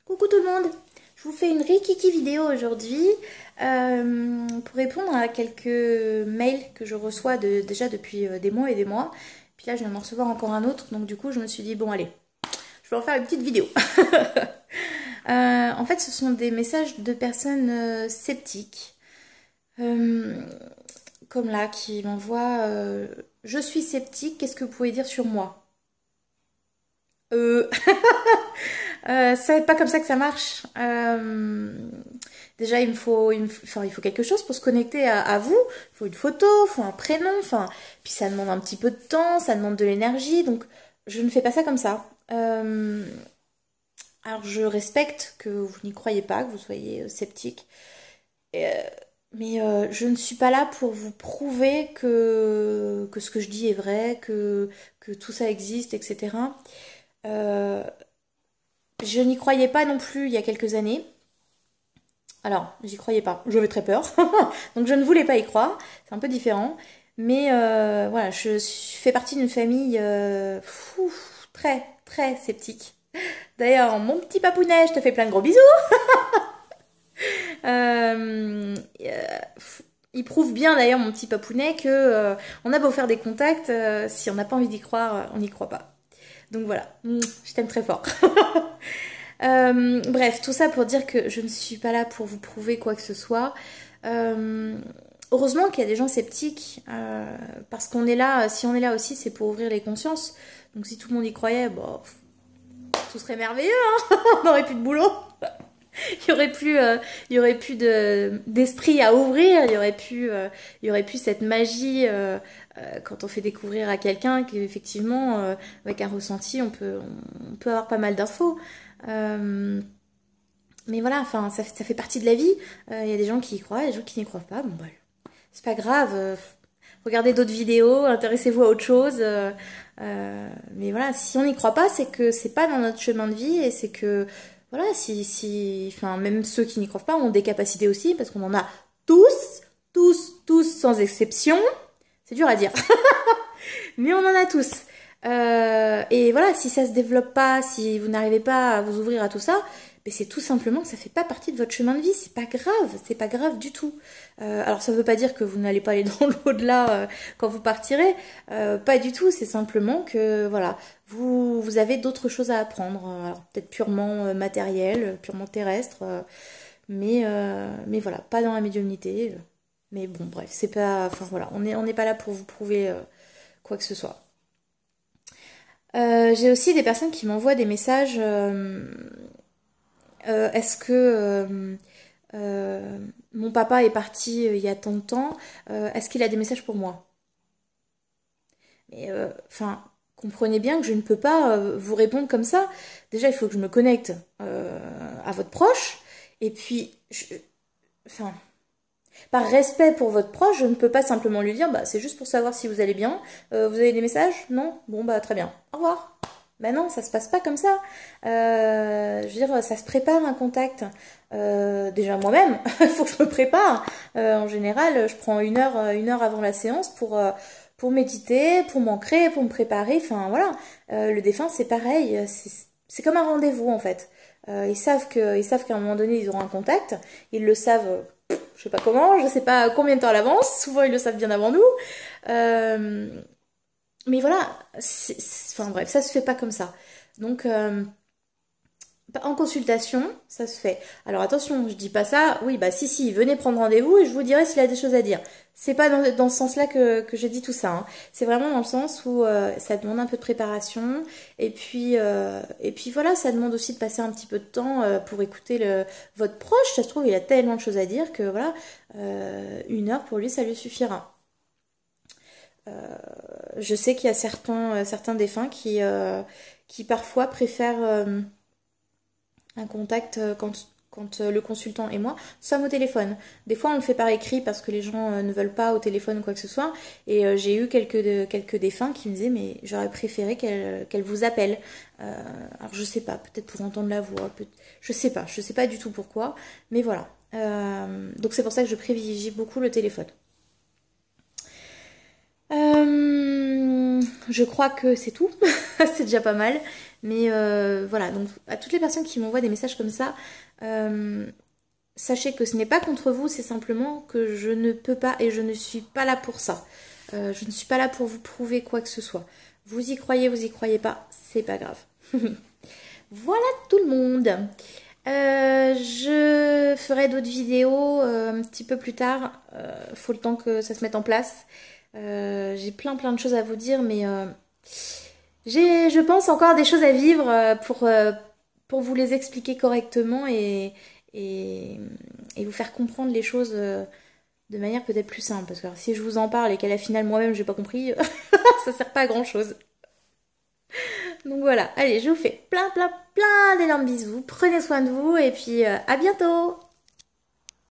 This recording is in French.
Coucou tout le monde, je vous fais une Rikiki vidéo aujourd'hui pour répondre à quelques mails que je reçois déjà depuis des mois et des mois. Puis là je viens d'en recevoir encore un autre, donc du coup je me suis dit bon allez, je vais en faire une petite vidéo. En fait ce sont des messages de personnes sceptiques, comme là qui m'envoient je suis sceptique, qu'est-ce que vous pouvez dire sur moi? Ça n'est pas comme ça que ça marche. Déjà, il faut quelque chose pour se connecter à vous. Il faut une photo, il faut un prénom. Enfin, puis ça demande un petit peu de temps, ça demande de l'énergie. Donc, je ne fais pas ça comme ça. Alors, je respecte que vous n'y croyez pas, que vous soyez sceptique. Mais je ne suis pas là pour vous prouver que ce que je dis est vrai, que tout ça existe, etc. Je n'y croyais pas non plus il y a quelques années. Alors, j'y croyais pas, j'avais très peur. Donc je ne voulais pas y croire, c'est un peu différent. Mais voilà, je fais partie d'une famille très, très sceptique. D'ailleurs, mon petit papounet, je te fais plein de gros bisous. Il prouve bien d'ailleurs, mon petit papounet, que on a beau faire des contacts, si on n'a pas envie d'y croire, on n'y croit pas. Donc voilà, je t'aime très fort. Bref, tout ça pour dire que je ne suis pas là pour vous prouver quoi que ce soit. Heureusement qu'il y a des gens sceptiques, parce qu'on est là, si on est là aussi, c'est pour ouvrir les consciences. Donc si tout le monde y croyait, bon, tout serait merveilleux, hein. On n'aurait plus de boulot. Il y aurait plus d'esprit à ouvrir, il y aurait plus cette magie quand on fait découvrir à quelqu'un qu'effectivement, avec un ressenti, on peut avoir pas mal d'infos. Mais voilà, enfin, ça fait partie de la vie. Il y a des gens qui y croient, des gens qui n'y croient pas. Bon, bah, c'est pas grave. Regardez d'autres vidéos, intéressez-vous à autre chose. Mais voilà, si on n'y croit pas, c'est que c'est pas dans notre chemin de vie et c'est que voilà, enfin, même ceux qui n'y croient pas ont des capacités aussi, parce qu'on en a tous, sans exception. C'est dur à dire, mais on en a tous. Et voilà, si ça se développe pas, si vous n'arrivez pas à vous ouvrir à tout ça, ben c'est tout simplement que ça fait pas partie de votre chemin de vie. C'est pas grave du tout. Alors ça veut pas dire que vous n'allez pas aller dans l'au-delà quand vous partirez, pas du tout. C'est simplement que voilà, vous avez d'autres choses à apprendre. Alors peut-être purement matériel, purement terrestre, mais voilà, pas dans la médiumnité. Mais bon, bref, c'est pas, enfin voilà, on n'est pas là pour vous prouver quoi que ce soit. J'ai aussi des personnes qui m'envoient des messages. Est-ce que mon papa est parti il y a tant de temps? Est-ce qu'il a des messages pour moi? Mais enfin, comprenez bien que je ne peux pas vous répondre comme ça. Déjà, il faut que je me connecte à votre proche. Et puis, enfin, par respect pour votre proche, je ne peux pas simplement lui dire, bah, c'est juste pour savoir si vous allez bien. Vous avez des messages? Non? Bon, bah, très bien. Au revoir. Ben non, ça se passe pas comme ça. Je veux dire, ça se prépare un contact. Déjà moi-même, il faut que je me prépare. En général, je prends une heure avant la séance pour méditer, pour m'ancrer, pour me préparer. Enfin voilà, le défunt c'est pareil. C'est comme un rendez-vous en fait. Ils savent qu'à un moment donné ils auront un contact. Ils le savent. Je sais pas comment, je sais pas combien de temps à l'avance. Souvent ils le savent bien avant nous. Mais voilà, enfin bref, ça se fait pas comme ça. Donc, en consultation, ça se fait. Alors attention, je dis pas ça. Oui, bah si, venez prendre rendez-vous et je vous dirai s'il a des choses à dire. C'est pas dans ce sens-là que j'ai dit tout ça, hein. C'est vraiment dans le sens où ça demande un peu de préparation. Et puis voilà, ça demande aussi de passer un petit peu de temps pour écouter votre proche. Ça se trouve, il a tellement de choses à dire que voilà, une heure pour lui, ça lui suffira. Je sais qu'il y a certains défunts qui parfois préfèrent un contact quand le consultant et moi sommes au téléphone. Des fois on le fait par écrit parce que les gens ne veulent pas au téléphone ou quoi que ce soit. Et j'ai eu quelques défunts qui me disaient mais j'aurais préféré qu'elle vous appelle. Alors je sais pas, peut-être pour entendre la voix, je sais pas du tout pourquoi. Mais voilà. Donc c'est pour ça que je privilégie beaucoup le téléphone. Je crois que c'est tout. C'est déjà pas mal. Mais voilà, donc à toutes les personnes qui m'envoient des messages comme ça, sachez que ce n'est pas contre vous, c'est simplement que je ne peux pas et je ne suis pas là pour ça. Je ne suis pas là pour vous prouver quoi que ce soit. Vous y croyez pas, c'est pas grave. Voilà tout le monde. Je ferai d'autres vidéos un petit peu plus tard. Faut le temps que ça se mette en place. J'ai plein de choses à vous dire, mais j'ai, je pense, encore des choses à vivre pour vous les expliquer correctement et vous faire comprendre les choses de manière peut-être plus simple. Parce que si je vous en parle et qu'à la finale moi-même j'ai pas compris, ça sert pas à grand chose. Donc voilà, allez, je vous fais plein d'énormes bisous. Prenez soin de vous et puis à bientôt!